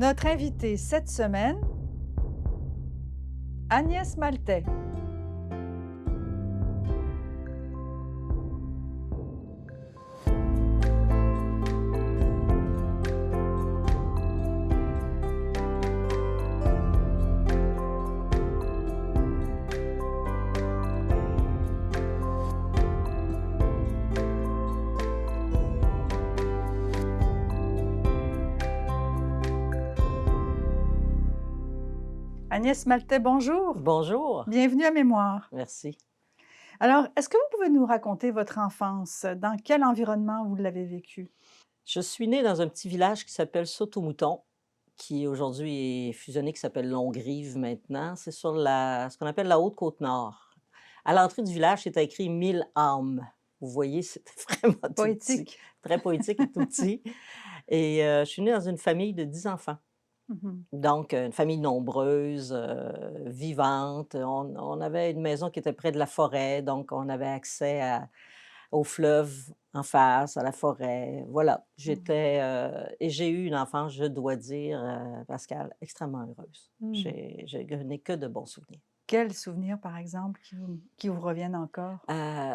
Notre invitée cette semaine, Agnès Maltais. Agnès Maltais, bonjour. Bonjour, Bienvenue à Mémoire. merci. Alors, est-ce que vous pouvez nous raconter votre enfance? Dans quel environnement vous l'avez vécu? Je suis née dans un petit village qui s'appelle Saut-au-Mouton, qui aujourd'hui est fusionné, qui s'appelle Longrive maintenant. C'est sur ce qu'on appelle la Haute-Côte-Nord. À l'entrée du village, c'était écrit 1000 âmes. Vous voyez, c'était vraiment tout petit, Poétique. très poétique et tout petit. Et je suis née dans une famille de 10 enfants. Mhm. Donc, une famille nombreuse, vivante. On avait une maison qui était près de la forêt, donc on avait accès au fleuve en face, à la forêt. Voilà, et j'ai eu une enfance, je dois dire, Pascal, extrêmement heureuse. Mm. Je n'ai que de bons souvenirs. Quels souvenirs, par exemple, qui vous reviennent encore? Heu,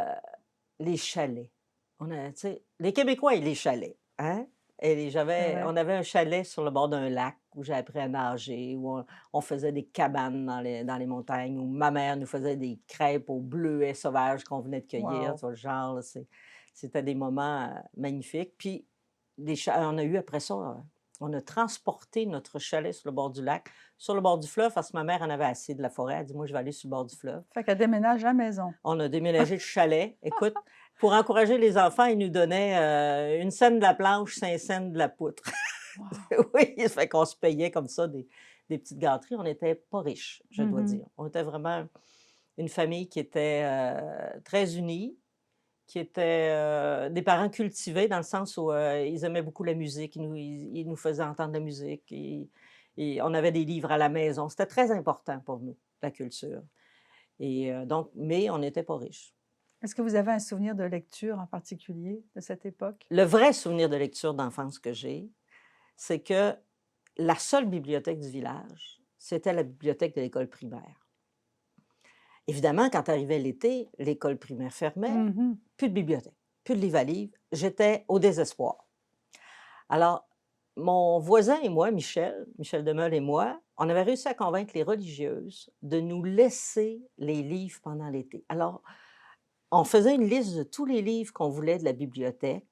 les chalets. Tu sais, les Québécois et les chalets, hein? Et C'est vrai. on avait un chalet sur le bord d'un lac où j'ai appris à nager, où on faisait des cabanes dans les montagnes, où ma mère nous faisait des crêpes aux bleuets sauvages qu'on venait de cueillir, tu Wow. vois le genre, là, c'était des moments, magnifiques. Puis on a eu après ça, on a transporté notre chalet sur le bord du fleuve, parce que ma mère en avait assez de la forêt. Elle dit: «Moi, je vais aller sur le bord du fleuve». Fait qu'elle déménage à la maison. On a déménagé le chalet. Écoute, pour encourager les enfants, ils nous donnaient, 1 cent de la planche, 5 cents de la poutre. Wow. Oui, ça fait qu'on se payait comme ça des petites gâteries. On n'était pas riches, je dois Mhm. dire. On était vraiment une famille qui était, très unie, qui était, des parents cultivés dans le sens où, ils aimaient beaucoup la musique. Ils nous faisaient entendre la musique et on avait des livres à la maison. C'était très important pour nous, la culture et donc mais on n'était pas riches. Est-ce que vous avez un souvenir de lecture en particulier de cette époque? Le vrai souvenir de lecture d'enfance que j'ai, c'est que la seule bibliothèque du village, c'était la bibliothèque de l'école primaire. Évidemment, quand arrivait l'été, l'école primaire fermait, Mhm. plus de bibliothèque, plus de livres à livres. J'étais au désespoir. Alors, mon voisin et moi, Michel Demeule et moi, on avait réussi à convaincre les religieuses de nous laisser les livres pendant l'été. Alors, on faisait une liste de tous les livres qu'on voulait de la bibliothèque.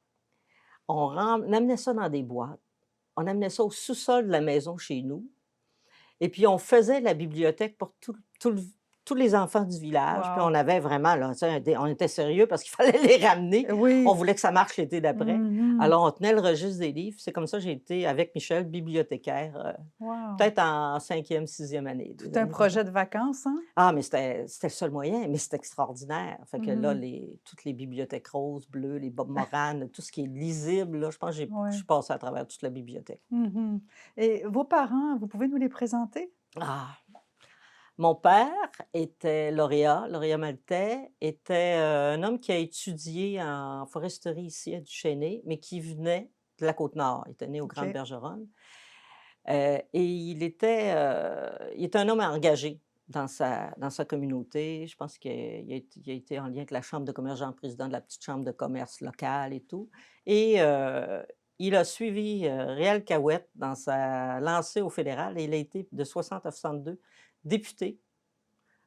On amenait ça dans des boîtes. On amenait ça au sous-sol de la maison chez nous et puis on faisait la bibliothèque pour tous les enfants du village. Puis on Wow. avait vraiment là, tu sais, on était sérieux parce qu'il fallait les ramener. On Oui. voulait que ça marche l'été d'après. Mhm. Alors on tenait le registre des livres. C'est comme ça que j'ai été, avec Michel, bibliothécaire, Wow. peut-être en 5e, 6e année, Tout des un années comme ça. projet de vacances, hein? Ah, mais c'était le seul moyen, mais c'était extraordinaire. Fait que là, Mhm. toutes les bibliothèques roses, bleues, les Bob Moran, tout ce qui est lisible, là, je pense que je Ouais. suis passée à travers toute la bibliothèque. Mhm. Et vos parents, vous pouvez nous les présenter? Ah! Mon père était lauréat Maltais, était, un homme qui a étudié en foresterie ici à Duchesnay, mais qui venait de la Côte-Nord. Il était né aux Grandes OK. Bergeronnes, et il était un homme engagé dans sa communauté. Je pense qu'il a été en lien avec la chambre de commerce, genre président de la petite chambre de commerce locale et tout et il a suivi, Réal Cahuette dans sa lancée au fédéral et il a été de 60 à 62 député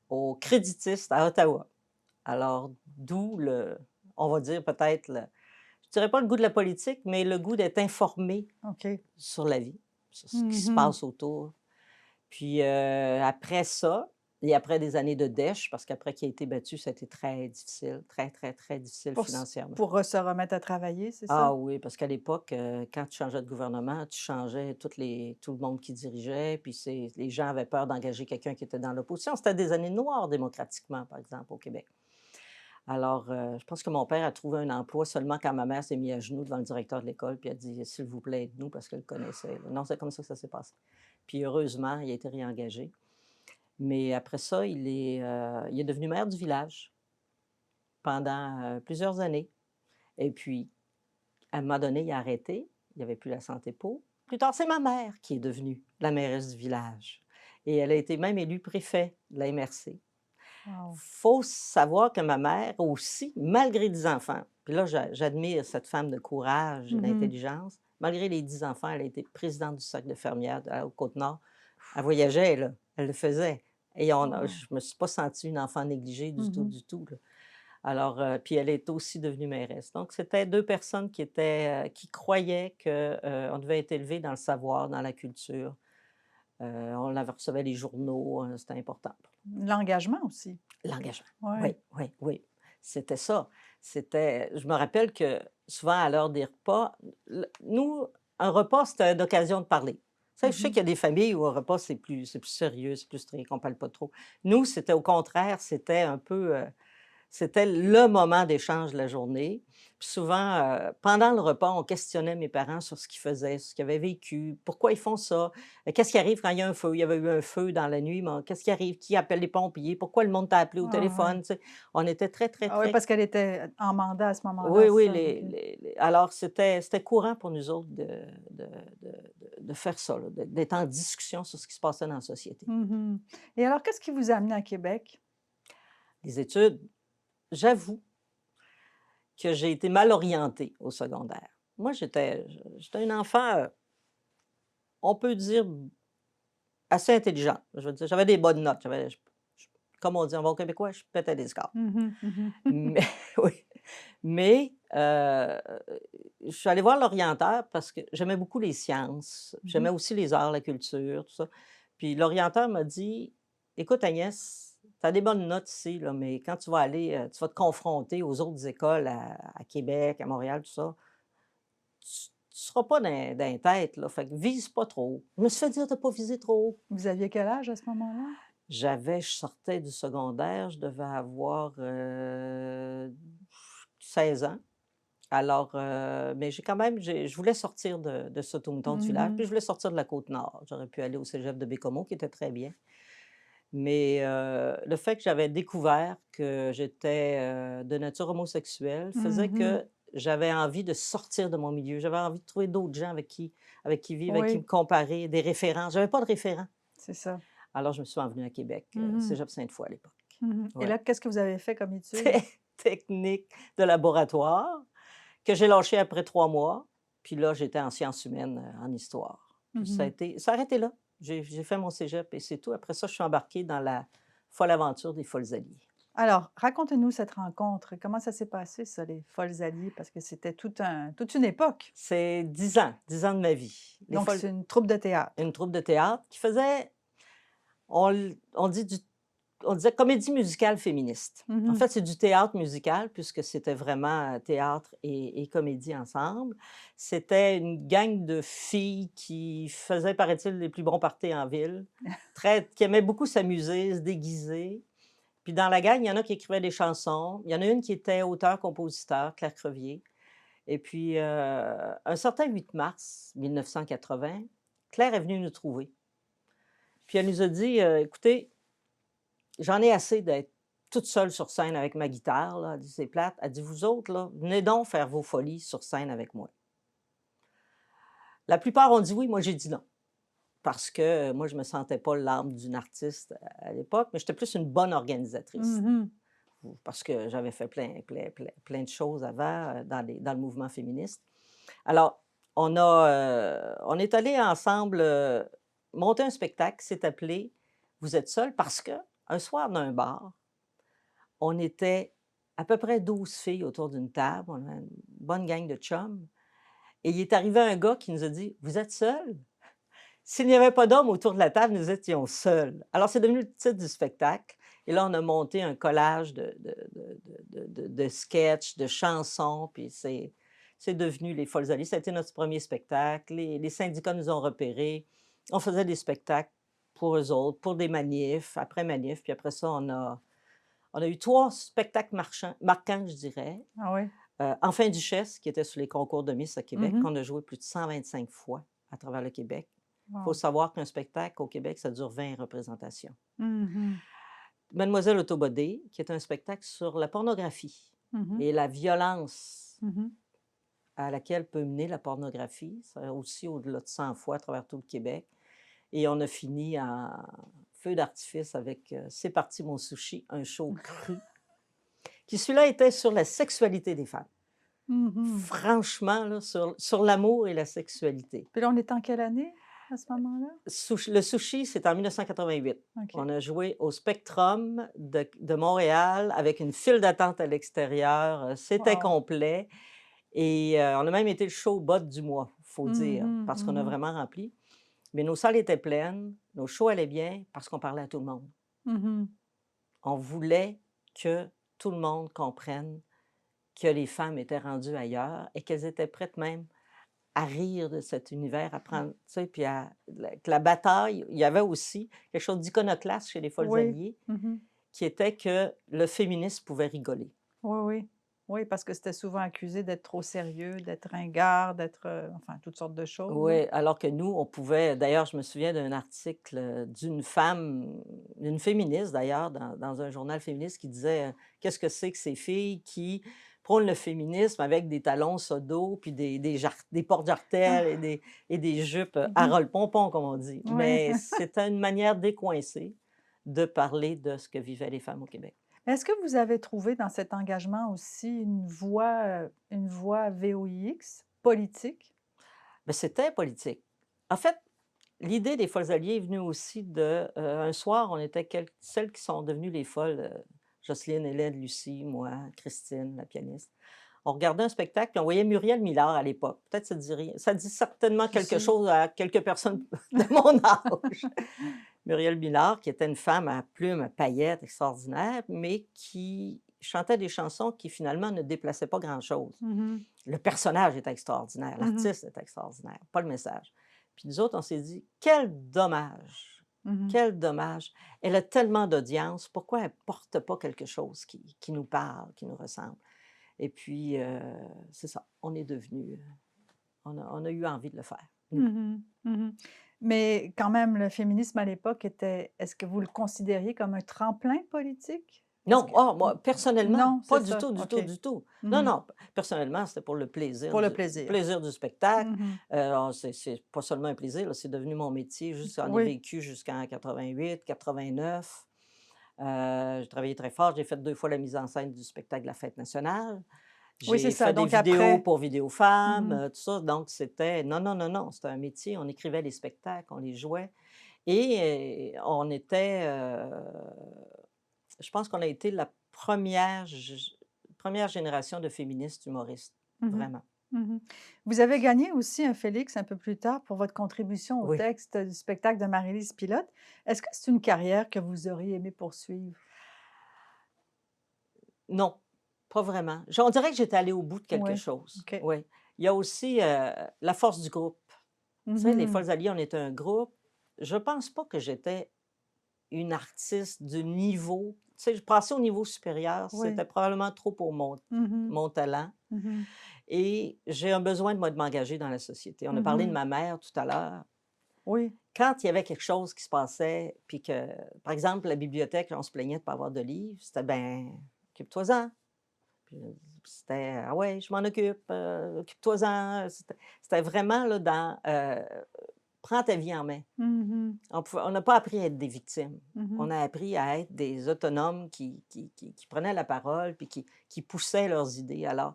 aux créditistes à Ottawa. Alors, d'où on va dire peut-être je dirais pas le goût de la politique, mais le goût d'être informé OK. sur la vie, sur ce qui se Mhm. passe autour. Puis, après ça et après des années de dèche, parce qu'après qu'il a été battu, ça a été très difficile, très, très, très difficile financièrement. Pour se remettre à travailler, c'est ça? Ah oui, parce qu'à l'époque, quand tu changeais de gouvernement, tu changeais tout le monde qui dirigeait, puis les gens avaient peur d'engager quelqu'un qui était dans l'opposition. C'était des années noires démocratiquement, par exemple, au Québec. Alors, je pense que mon père a trouvé un emploi seulement quand ma mère s'est mise à genoux devant le directeur de l'école, puis a dit: «S'il vous plaît, aide-nous», parce qu'elle le connaissait, là. Non, c'est comme ça que ça s'est passé. Puis heureusement, il a été réengagé. Mais après ça, il est devenu maire du village pendant, plusieurs années et puis à un moment donné, il a arrêté, il avait plus la santé pour. Plus tard, c'est ma mère qui est devenue la mairesse du village et elle a été même élue préfet de la MRC. Wow. Faut savoir que ma mère aussi, malgré 10 enfants, puis là, j'admire cette femme de courage et Mmh. d'intelligence, malgré les 10 enfants, elle a été présidente du Cercle de fermières aux Côtes-Nord. Elle voyageait, là, elle le faisait et Wow. je me suis pas sentie une enfant négligée Mmh. du tout, là. Alors, puis elle est aussi devenue mairesse. Donc c'était 2 personnes qui croyaient que, on devait être élevé dans le savoir, dans la culture. On la recevait les journaux, c'était important. L'engagement aussi. L'engagement. Ouais. Oui, oui, oui. C'était ça. Je me rappelle que souvent à l'heure des repas, nous, un repas, c'était une occasion de parler. Tu sais, je sais Mmh. qu'il y a des familles où un repas, c'est plus sérieux, c'est plus strict, on ne parle pas trop. Nous, c'était au contraire, c'était un peu, c'était le moment d'échange de la journée. Puis souvent, pendant le repas, on questionnait mes parents sur ce qu'ils faisaient, sur ce qu'ils avaient vécu, pourquoi ils font ça, qu'est-ce qui arrive quand il y a un feu? Il y avait eu un feu dans la nuit, mais qu'est-ce qui arrive? Qui appelle les pompiers? Pourquoi le monde t'a appelé au Ah ouais. téléphone? Tu sais? On était très, très, Ah ouais, très... parce qu'elle était en mandat à ce moment-là, Oui, c'est oui, ça? OK. alors c'était courant pour nous autres de, de faire ça, là, d'être en discussion sur ce qui se passait dans la société. Mmh. Et alors, qu'est-ce qui vous a amené à Québec? Les études, j'avoue que j'ai été mal orientée au secondaire. Moi, j'étais une enfant, on peut dire, assez intelligente. Je veux dire, j'avais des bonnes notes. Comme on dit en bon québécois, je pétais des scores. Mmh mh. Mais oui, mais je suis allée voir l'orienteur parce que j'aimais beaucoup les sciences. Mmh. J'aimais aussi les arts, la culture, tout ça. Puis l'orienteur m'a dit: «Écoute Agnès, tu as des bonnes notes ici, là, mais quand tu vas aller, tu vas te confronter aux autres écoles à Québec, à Montréal, tout ça, tu seras pas dans les têtes, là, fait que vise pas trop haut». Je me suis fait dire de pas viser trop haut. Vous aviez quel âge à ce moment-là? Je sortais du secondaire, je devais avoir, 16 ans. Alors, mais je voulais sortir de ce mouton du village, Mmh. puis je voulais sortir de la Côte-Nord. J'aurais pu aller au cégep de Baie-Comeau qui était très bien. Mais, le fait que j'avais découvert que j'étais, de nature homosexuelle faisait Mmh. que j'avais envie de sortir de mon milieu. J'avais envie de trouver d'autres gens avec qui vivre, avec qui me Oui, comparer, des référents. J'avais pas de référents. c'est ça. Alors je me suis envenue à Québec, Mmh. cégep Sainte-Foy à l'époque. Mmh. Et Ouais. là, qu'est-ce que vous avez fait comme études? Technique de laboratoire que j'ai lâché après 3 mois. Puis là, j'étais en sciences humaines, en histoire. Puis Mmh. ça a arrêté là. J'ai fait mon cégep et c'est tout. Après ça, je suis embarquée dans la folle aventure des Folles Alliées. Alors, racontez-nous cette rencontre. Comment ça s'est passé ça, les Folles Alliées? Parce que c'était toute une époque. C'est 10 ans de ma vie. Les Donc Folles c'est une troupe de théâtre. une troupe de théâtre qui faisait, on dit on disait comédie musicale féministe. En Mmh. fait, c'est du théâtre musical puisque c'était vraiment, théâtre et comédie ensemble. C'était une gang de filles qui faisaient, paraît-il, les plus bons parties en ville, qui aimaient beaucoup s'amuser, se déguiser. Puis dans la gang, il y en a qui écrivaient des chansons. Il y en a une qui était auteure-compositeur, Claire Crevier. Et puis, un certain 8 mars 1980, Claire est venue nous trouver. Puis elle nous a dit, «Écoutez, j'en ai assez d'être toute seule sur scène avec ma guitare, là». Elle dit: «C'est plate». Elle dit: «Vous autres, là, venez donc faire vos folies sur scène avec moi». La plupart ont dit oui, moi j'ai dit non. Parce que moi, je ne me sentais pas l'âme d'une artiste à l'époque, mais j'étais plus une bonne organisatrice. Mmh. Parce que j'avais fait plein de choses avant dans le mouvement féministe. Alors, on est allés ensemble monter un spectacle qui s'est appelé Vous êtes seul parce que un soir dans un bar, on était à peu près 12 filles autour d'une table, on avait une bonne gang de chums, et il est arrivé un gars qui nous a dit: «Vous êtes seuls?» S'il n'y avait pas d'hommes autour de la table, nous étions seuls. Alors c'est devenu le titre du spectacle et là, on a monté un collage de sketchs, de chansons, puis c'est devenu les Folles Alliées. Ça a été notre premier spectacle. Les syndicats nous ont repérés. On faisait des spectacles pour eux autres, pour des manifs, après manifs, puis après ça, on a eu 3 spectacles marquants, je dirais. Ah oui? Enfin Duchesse, qui était sur les concours de Miss à Québec, Mmh. qu'on a joué plus de 125 fois à travers le Québec. Il faut Wow. savoir qu'un spectacle au Québec, ça dure 20 représentations. Mmh. Mademoiselle Autobodé, qui est un spectacle sur la pornographie Mmh. et la violence Mmh. à laquelle peut mener la pornographie. Ça aussi au-delà de 100 fois à travers tout le Québec. Et on a fini en feu d'artifice avec C'est parti mon sushi, un show cru, qui celui-là était sur la sexualité des femmes. Mmh. Franchement, là, sur l'amour et la sexualité. Puis là, on est en quelle année à ce moment-là? Le sushi, c'est en 1988. OK. On a joué au Spectrum de Montréal avec une file d'attente à l'extérieur. C'était Wow. complet. Et on a même été le show bot du mois, il faut dire, Mmh parce qu'on a mh. vraiment rempli. Mais nos salles étaient pleines, nos shows allaient bien parce qu'on parlait à tout le monde. Mmh. On voulait que tout le monde comprenne que les femmes étaient rendues ailleurs et qu'elles étaient prêtes même à rire de cet univers, à prendre, tu sais, puis que la bataille, il y avait aussi quelque chose d'iconoclaste chez les Folles Oui. Alliées, Mmh. qui était que le féminisme pouvait rigoler. Oui, oui. Oui, parce que c'était souvent accusé d'être trop sérieux, d'être ringard, d'être, enfin toutes sortes de choses, là. Oui, alors que nous, on pouvait d'ailleurs, je me souviens d'un article, d'une femme, d'une féministe d'ailleurs, dans un journal féministe qui disait, «Qu'est-ce que c'est que ces filles qui prônent le féminisme avec des talons sodo, puis des porte-jartelles et des jupes, Mmh. Harold Pompon», comme on dit. Oui. Mais c'était une manière décoincée de parler de ce que vivaient les femmes au Québec. Est-ce que vous avez trouvé dans cet engagement aussi une voix VOIX politique? Mais c'était politique. En fait, l'idée des Folles Alliées est venue aussi un soir, on était celles qui sont devenues les folles, Jocelyne, Hélène, Lucie, moi, Christine, la pianiste. On regardait un spectacle, puis on voyait Muriel Millard à l'époque. Peut-être ça dit certainement Qui quelque c'est? chose à quelques personnes de mon âge. Muriel Millard, qui était une femme à plumes, à paillettes extraordinaire, mais qui chantait des chansons qui finalement ne déplaçaient pas grand-chose. Mmh. Le personnage est extraordinaire, Mmh. l'artiste est extraordinaire, pas le message. Puis nous autres, on s'est dit: «Quel dommage, Mmh. quel dommage! Elle a tellement d'audience, pourquoi elle porte pas quelque chose qui nous parle, qui nous ressemble?» Et puis, c'est ça, on est devenus, on a eu envie de le faire, nous. Mmh. Mmh. Mais quand même, le féminisme à l'époque était est-ce que vous le considériez comme un tremplin politique? Est-ce Non, que oh, n moi, personnellement, non, c'est pas du ça, tout, du OK. tout, du tout. Non, Mmh. non, personnellement, c'était pour le plaisir Pour le plaisir. plaisir du spectacle. Mmh. C'est pas seulement un plaisir, là, c'est devenu mon métier. J'en ai Oui. vécu jusqu'en 88, 89. J'ai travaillé très fort. J'ai fait 2 fois la mise en scène du spectacle de la Fête nationale. Oui, c'est J'ai ça, fait des donc vidéos après pour Vidéo Femmes, mmh. tout ça. Donc c'était non, non, non, non, c'était un métier. On écrivait les spectacles, on les jouait et on était, je pense qu'on a été la première génération de féministes humoristes, Mmh. vraiment. Mmh. Vous avez gagné aussi un Félix un peu plus tard pour votre contribution au Oui. texte du spectacle de Marie-Lise Pilote. Est-ce que c'est une carrière que vous auriez aimé poursuivre? Non, pas vraiment. On dirait que j'étais allée au bout de quelque Oui, chose, OK. oui. Il y a aussi, la force du groupe. Tu sais, les Mmh. Folles Alliées, on était un groupe. Je pense pas que j'étais une artiste du niveau, tu sais, je passais au niveau supérieur, Oui. c'était probablement trop pour Mmh. mon talent Mmh. et j'ai un besoin de moi de m'engager dans la société. On a parlé de Mmh. ma mère tout à l'heure. Oui. Quand il y avait quelque chose qui se passait, puis que, par exemple, la bibliothèque, on se plaignait de ne pas avoir de livres, c'était: «Ben, occupe-toi-en». Puis, c'était: «Ah ouais, je m'en occupe, occupe-toi-en». C'était vraiment là dans, prends ta vie en main. Mmh. On n'a pas appris à être des victimes. Mmh. On a appris à être des autonomes qui prenaient la parole puis qui poussaient leurs idées. Alors,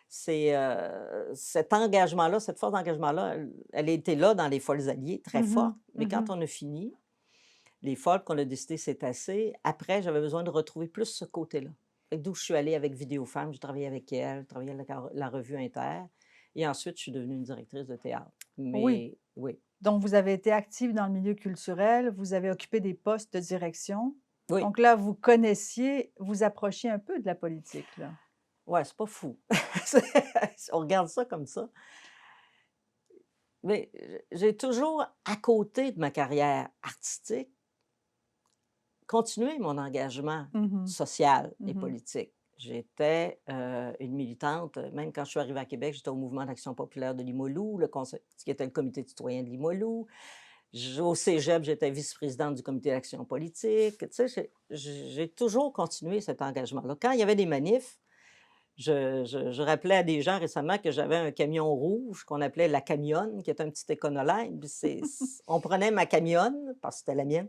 cet engagement-là, cette force d'engagement-là, elle était là dans les Folles Alliées, très forte, Mmh. mais quand Mmh. on a fini, les Folles, qu'on a décidé c'est assez, après, j'avais besoin de retrouver plus ce côté-là. Fait que d'où je suis allée avec Vidéo Femmes, j'ai travaillé avec elle, j'ai travaillé avec la revue Inter et ensuite je suis devenue une directrice de théâtre. Oui. Mais oui, Donc vous avez été active dans le milieu culturel, vous avez occupé des postes de direction. oui, Donc là, vous connaissiez, vous approchiez un peu de la politique, là? ouais, c'est pas fou. C'est on regarde ça comme ça. Mais j'ai toujours, à côté de ma carrière artistique, continué mon engagement Mmh. social et Mmh. politique. J'étais, une militante, même quand je suis arrivée à Québec, j'étais au Mouvement d'action populaire de Limoilou, le conseil ce qui était le comité citoyen de Limoilou. Au cégep, j'étais vice-présidente du comité d'action politique. Tu sais, j'ai toujours continué cet engagement-là. Quand il y avait des manifs, Je rappelais à des gens récemment que j'avais un camion rouge qu'on appelait la camionne, qui est un petit éconolite, puis on prenait ma camionne, parce que c'était la mienne,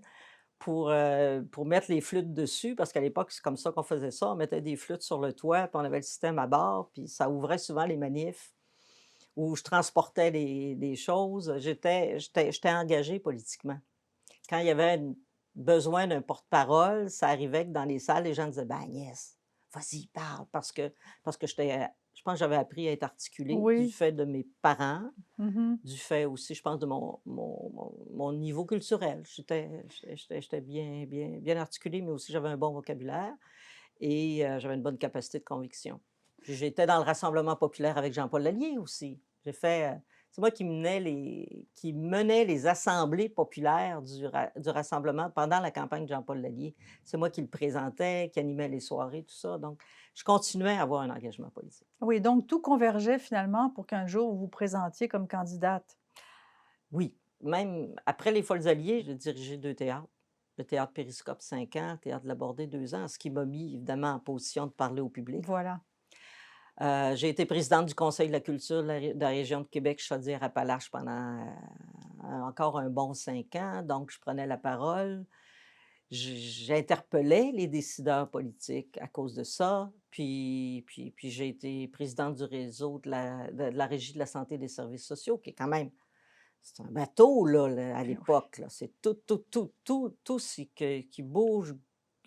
pour mettre les flûtes dessus, parce qu'à l'époque, c'est comme ça qu'on faisait ça. On mettait des flûtes sur le toit, puis on avait le système à bord, puis ça ouvrait souvent les manifs où je transportais des choses. J'étais engagée politiquement. Quand il y avait besoin d'un porte-parole, ça arrivait que dans les salles, les gens disaient: «Ben Agnès, vas-y, parle», parce que je pense que j'avais appris à être articulée du Oui. fait de mes parents, Mmh. du fait aussi, je pense, de mon niveau culturel. J'étais bien articulée, mais aussi j'avais un bon vocabulaire et j'avais une bonne capacité de conviction. Puis j'étais dans le Rassemblement populaire avec Jean-Paul Lallier aussi. C'est moi qui menais les assemblées populaires du rassemblement pendant la campagne de Jean-Paul Lallier. C'est moi qui le présentais, qui animait les soirées, tout ça. Donc, je continuais à avoir un engagement politique. Oui, donc tout convergeait finalement pour qu'un jour vous vous présentiez comme candidate. Oui, même après les Folles Alliées, j'ai dirigé 2 théâtres. Le théâtre Périscope 5 ans, le théâtre de la Bordée 2 ans, ce qui m'a mis évidemment en position de parler au public. Voilà. J'ai été présidente du Conseil de la culture de la région de Québec Chaudière-Appalaches pendant, encore un bon 5 ans, donc je prenais la parole. J'interpellais les décideurs politiques à cause de ça, puis j'ai été présidente du réseau de la Régie de la santé et des services sociaux, qui est quand même c'est un bateau là, à Oui. l'époque, là. C'est tout ce qui bouge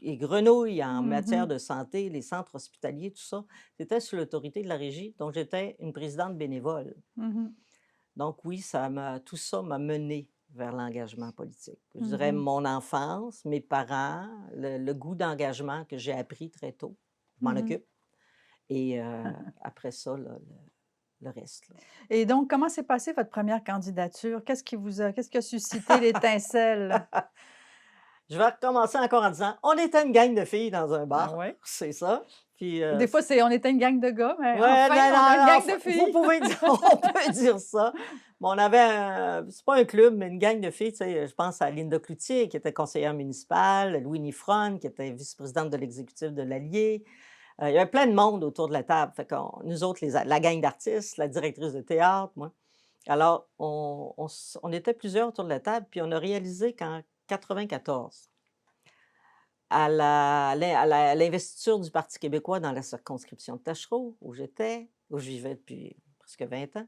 et grenouille en matière Mmh. de santé, les centres hospitaliers, tout ça. C'était sous l'autorité de la régie, dont j'étais une présidente bénévole. Mmh. Donc oui, tout ça m'a menée vers l'engagement politique. Je dirais Mmh. mon enfance, mes parents, le goût d'engagement que j'ai appris très tôt. Je m'en Mmh. occupe et après ça, là, le reste, là. Et donc comment s'est passée votre première candidature? Qu'est-ce qui a suscité l'étincelle? Je vais recommencer encore en disant: «On était une gang de filles dans un Ah bar», ouais? c'est ça. Puis, Des fois, on était une gang de gars, mais ouais, enfin, non, on a une non, non, gang de vous filles. pouvez dire on peut dire ça. Mais on avait c'est pas un club, mais une gang de filles, tu sais, je pense à Linda Cloutier qui était conseillère municipale, Louis Nifron qui était vice-présidente de l'exécutif de l'Allier. Il y avait plein de monde autour de la table. Fait qu'on nous autres, la gang d'artistes, la directrice de théâtre, moi. Alors on était plusieurs autour de la table, puis on a réalisé qu'en 94 à l'investiture du Parti québécois dans la circonscription de Tachereau, où je vivais depuis presque 20 ans,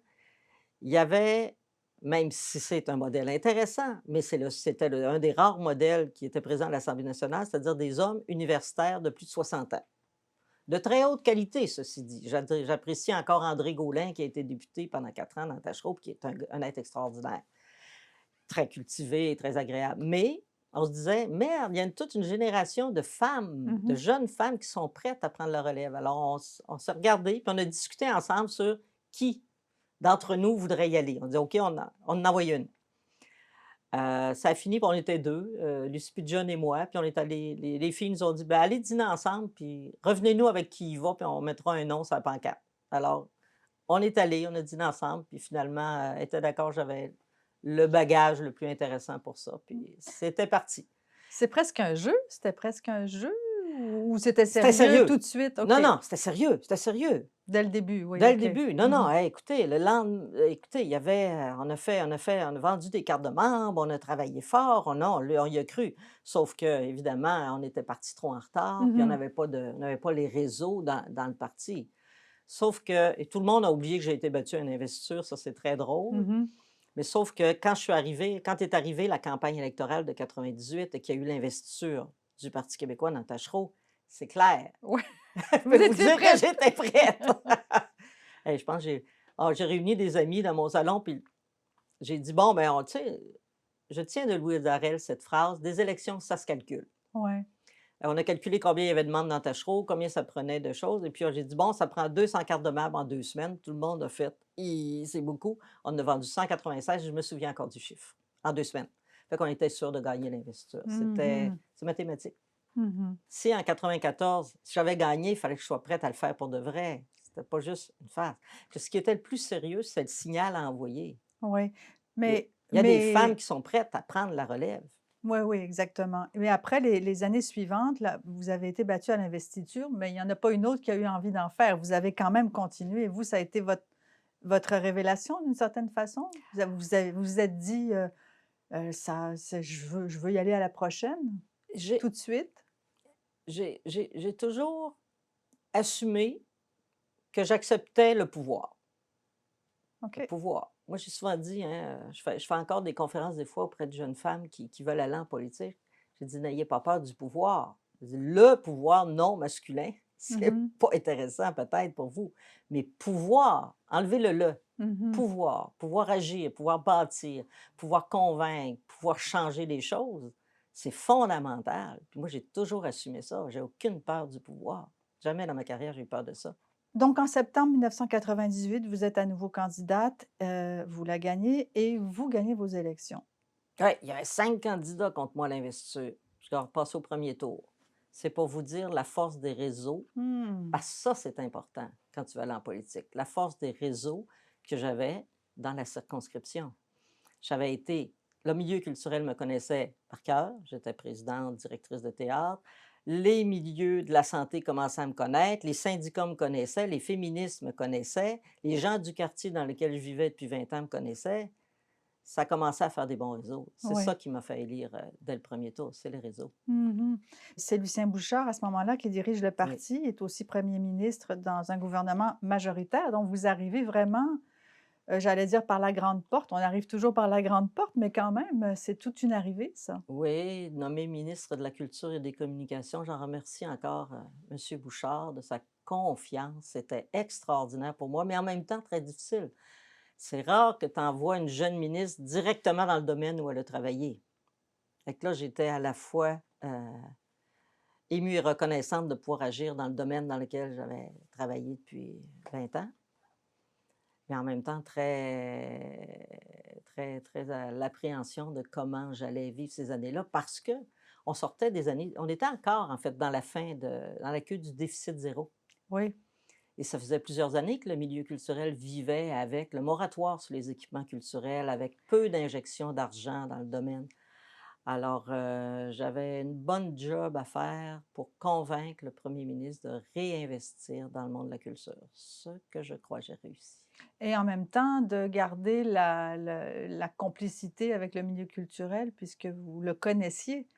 il y avait, même si c'est un modèle intéressant, mais c'était un des rares modèles qui était présent à l'Assemblée nationale, c'est-à-dire des hommes universitaires de plus de 60 ans. De très haute qualité, ceci dit. J'apprécie encore André Gaulin, qui a été député pendant 4 ans dans Tachereau, puis qui est un être extraordinaire, très cultivé et très agréable. Mais on se disait: «Merde, il y a toute une génération de femmes, de Mmh. jeunes femmes qui sont prêtes à prendre la relève». Alors on s'est regardés, puis on a discuté ensemble sur qui d'entre nous voudrait y aller. On dit: «OK, on en envoie une». Ça a fini, puis on était 2, Lucie Pigeon et moi, puis on est allés les filles nous ont dit: «Ben, allez dîner ensemble, puis revenez-nous avec qui y va, puis on mettra un nom sur la pancarte». Alors, on est allés, on a dîné ensemble, puis finalement, elle était d'accord, j'avais le bagage le plus intéressant pour ça, puis c'était parti. C'est presque un jeu? C'était presque un jeu ou c'était C'était sérieux tout sérieux. de suite? Non, OK. non, c'était sérieux, c'était sérieux. Dès le début, oui, Dès le OK. début. Non, Mmh. non, hey, écoutez, écoutez, il y avait, on a vendu des cartes de membres, on a travaillé fort, on y a cru. Sauf que évidemment, on était parti trop en retard, puis Mmh. on n'avait pas les réseaux dans le parti. Sauf que et tout le monde a oublié que j'ai été battue à une investiture, ça, c'est très drôle. Mmh. Mais sauf que quand est arrivée la campagne électorale de 98 et qu'il y a eu l'investiture du Parti québécois dans Tachereau, c'est clair. Ouais. Je Vous peux vous étiez dire que prête? j'étais prête. Hey, je pense que j'ai réuni des amis dans mon salon, puis j'ai dit: «Bon, ben, tu sais, je tiens de Louise Arel cette phrase: "Des élections, ça se calcule"». Ouais. On a calculé combien il y avait de membres dans Tachereau, combien ça prenait de choses et puis, j'ai dit: «Bon, ça prend 200 cartes de membres en 2 semaines». Tout le monde a fait: «Hi, c'est beaucoup». On en a vendu 196, je me souviens encore du chiffre, en 2 semaines. Fait qu'on était sûr de gagner l'investiture. Mmh. C'est mathématique. Mmh. Si en 94, si j'avais gagné, il fallait que je sois prête à le faire pour de vrai. C'était pas juste une phase. Que ce qui était le plus sérieux, c'est le signal à envoyer. Oui. Il y a Mais il y a des femmes mais qui sont prêtes à prendre la relève. Oui, oui, exactement. Mais après les années suivantes, là, vous avez été battu à l'investiture, mais il y en a pas une autre qui a eu envie d'en faire. Vous avez quand même continué. Vous, ça a été votre révélation d'une certaine façon? Vous vous êtes dit, «Ça c'est je veux y aller à la prochaine, J'ai tout de suite»? j'ai toujours assumé que j'acceptais le pouvoir. Le OK. pouvoir. Moi, j'ai souvent dit, hein, je fais encore des conférences des fois auprès de jeunes femmes qui veulent aller en politique. J'ai dit: «N'ayez pas peur du pouvoir». J'ai dit: «Le pouvoir non masculin, c'est Mmh. pas intéressant peut-être pour vous, mais pouvoir, enlevez le "le". Mmh. Pouvoir agir, pouvoir bâtir, pouvoir convaincre, pouvoir changer les choses, c'est fondamental». Puis moi, j'ai toujours assumé ça. J'ai aucune peur du pouvoir. Jamais dans ma carrière, j'ai eu peur de ça. Donc en septembre 1998, vous êtes à nouveau candidate, vous la gagnez et vous gagnez vos élections. Ouais, il y avait 5 candidats contre moi à l'investiture. Je suis repassée au premier tour. C'est pour vous dire la force des réseaux, Mmh. parce que ça, c'est important quand tu vas aller en politique. La force des réseaux que j'avais dans la circonscription. J'avais été le milieu culturel me connaissait par cœur. J'étais présidente, directrice de théâtre. Les milieux de la santé commençaient à me connaître. Les syndicats me connaissaient. Les féministes me connaissaient. Les gens du quartier dans lequel je vivais depuis 20 ans me connaissaient. Ça commençait à faire des bons réseaux. C'est ça Oui. qui m'a fait élire, dès le premier tour, c'est les réseaux. Mmh. C'est Lucien Bouchard, à ce moment-là, qui dirige le Oui. parti, est aussi premier ministre dans un gouvernement majoritaire. Donc vous arrivez vraiment, j'allais dire par la grande porte. On arrive toujours par la grande porte, mais quand même, c'est toute une arrivée, ça. Oui, nommé ministre de la Culture et des Communications, j'en remercie encore, monsieur Bouchard de sa confiance. C'était extraordinaire pour moi, mais en même temps très difficile. C'est rare que tu envoies une jeune ministre directement dans le domaine où elle a travaillé. Fait que là, j'étais à la fois, émue et reconnaissante de pouvoir agir dans le domaine dans lequel j'avais travaillé depuis 20 ans. Mais en même temps, très à l'appréhension de comment j'allais vivre ces années-là parce que on sortait des années on était encore, en fait, dans la queue du déficit zéro Oui. et ça faisait plusieurs années que le milieu culturel vivait avec le moratoire sur les équipements culturels, avec peu d'injections d'argent dans le domaine. Alors, j'avais une bonne job à faire pour convaincre le premier ministre de réinvestir dans le monde de la culture, ce que je crois j'ai réussi. Et en même temps, de garder la complicité avec le milieu culturel puisque vous le connaissiez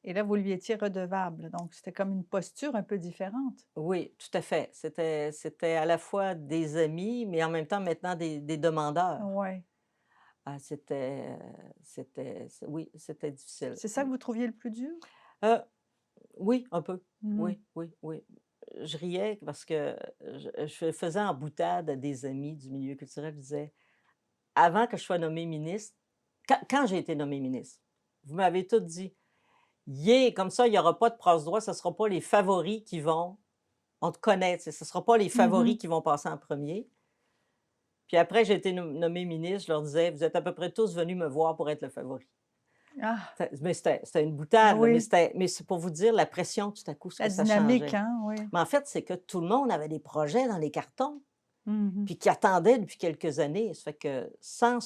et là, vous lui étiez redevable. Donc c'était comme une posture un peu différente. Oui, tout à fait. C'était à la fois des amis, mais en même temps maintenant des demandeurs. Ouais. Ah, oui, c'était difficile. C'est ça que vous trouviez le plus dur? Heu, oui, un peu. Mmh. Oui, oui, oui. Je riais parce que je faisais en boutade à des amis du milieu culturel, je disais: «Avant que je sois nommée ministre», quand j'ai été nommée ministre, vous m'avez toutes dit: «Yeah, comme ça, il y aura pas de passe-droit, ce ne sera pas les favoris qui vont on te connaît, tu sais, ce ne sera pas les favoris Mmh. qui vont passer en premier. Puis après, j'ai été nommée ministre, je leur disais: «Vous êtes à peu près tous venus me voir pour être le favori». Ah! C'était une boutade, là, Oui, mais c'est pour vous dire la pression tout à coup, ce la que ça dynamique, changeait. hein? Oui. Mais en fait, c'est que tout le monde avait des projets dans les cartons, Mmh. puis qui attendaient depuis quelques années. Ça fait que sans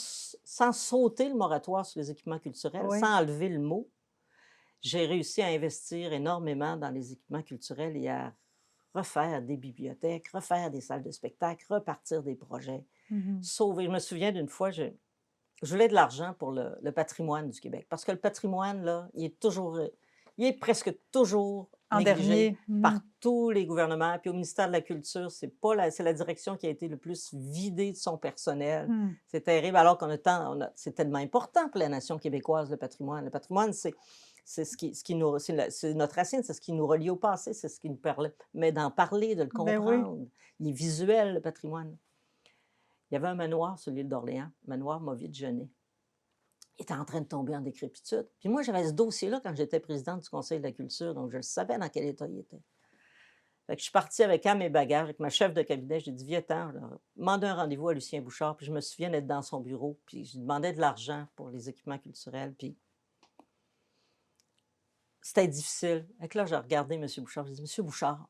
sauter le moratoire sur les équipements culturels, Oui. sans enlever le mot, j'ai réussi à investir énormément dans les équipements culturels et à refaire des bibliothèques, refaire des salles de spectacle, repartir des projets. Mmh. Sauver je me souviens d'une fois, je voulais de l'argent pour le patrimoine du Québec parce que le patrimoine, là, il est presque toujours En négligé dernier. Mmh. par tous les gouvernements. Puis au ministère de la Culture, c'est la direction qui a été le plus vidée de son personnel. Mmh. C'est terrible alors qu'on a tant on a c'est tellement important pour la nation québécoise, le patrimoine. Le patrimoine, c'est ce qui nous c'est notre racine, c'est ce qui nous relie au passé, c'est ce qui nous permet d'en parler, de le Beh, oui. comprendre. Il est visuel, le patrimoine. Il y avait un manoir sur l'île d'Orléans, manoir Mauvie-de-Genêt. Il était en train de tomber en décrépitude. Puis moi, j'avais ce dossier-là quand j'étais présidente du Conseil de la culture, donc je savais dans quel état il était. Fait que je suis partie avec à mes bagages, avec ma chef de cabinet, j'ai dit: «Viens-t'en, là, demande un rendez-vous à Lucien Bouchard», puis je me souviens d'être dans son bureau, puis je lui demandais de l'argent pour les équipements culturels, puis c'était difficile. Fait que là, j'ai regardé M. Bouchard, j'ai dit: «Monsieur Bouchard,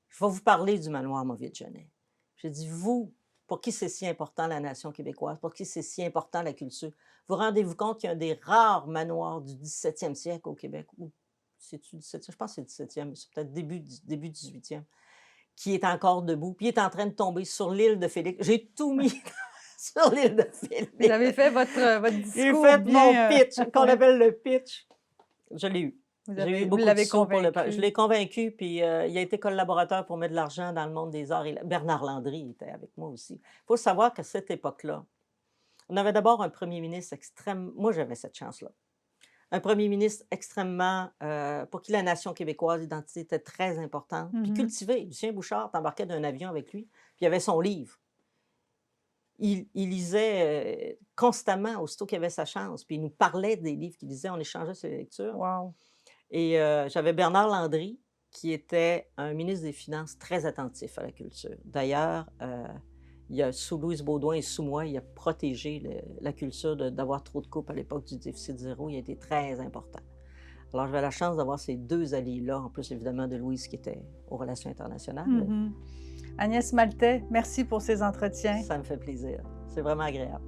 je vais vous parler du manoir Mauvie-de-Genêt». J'ai dit: «Vous, pour qui c'est si important la nation québécoise, pour qui c'est si important la culture. Vous rendez-vous compte qu'il y a un des rares manoirs du 17e siècle au Québec, ou c'est-tu 17e? Je pense que c'est le 17e, mais c'est peut-être début 18e, qui est encore debout, puis il est en train de tomber sur l'île de Félix. J'ai tout mis sur l'île de Vous avez Félix. fait votre J'ai discours fait mon bien, pitch, qu'on ouais, appelle le pitch. Je l'ai eu. J'ai eu vous beaucoup de l'avez sous pour le pa je convaincu. l'ai convaincu, puis, il a été collaborateur pour mettre de l'argent dans le monde des arts et la Bernard Landry était avec moi aussi. Il faut savoir qu'à cette époque-là, on avait d'abord un premier ministre extrême moi j'avais cette chance-là. Un premier ministre extrêmement, pour qui la nation québécoise, l'identité était très importante, puis Mmh. cultivé. Lucien Bouchard, tu d'un avion avec lui, puis il avait son livre. Il lisait, constamment aussitôt qu'il avait sa chance, puis il nous parlait des livres qu'il lisait, on échangeait ses lectures. Wow. Et j'avais Bernard Landry, qui était un ministre des Finances très attentif à la culture. D'ailleurs, il a sous Louise Baudouin et sous moi, il a protégé la culture d'avoir trop de coupes à l'époque du déficit zéro. Il a été très important. Alors, j'avais la chance d'avoir ces 2 alliés-là, en plus évidemment de Louise qui était aux relations internationales. Mmh. Agnès Maltais, merci pour ces entretiens. Ça me fait plaisir. C'est vraiment agréable.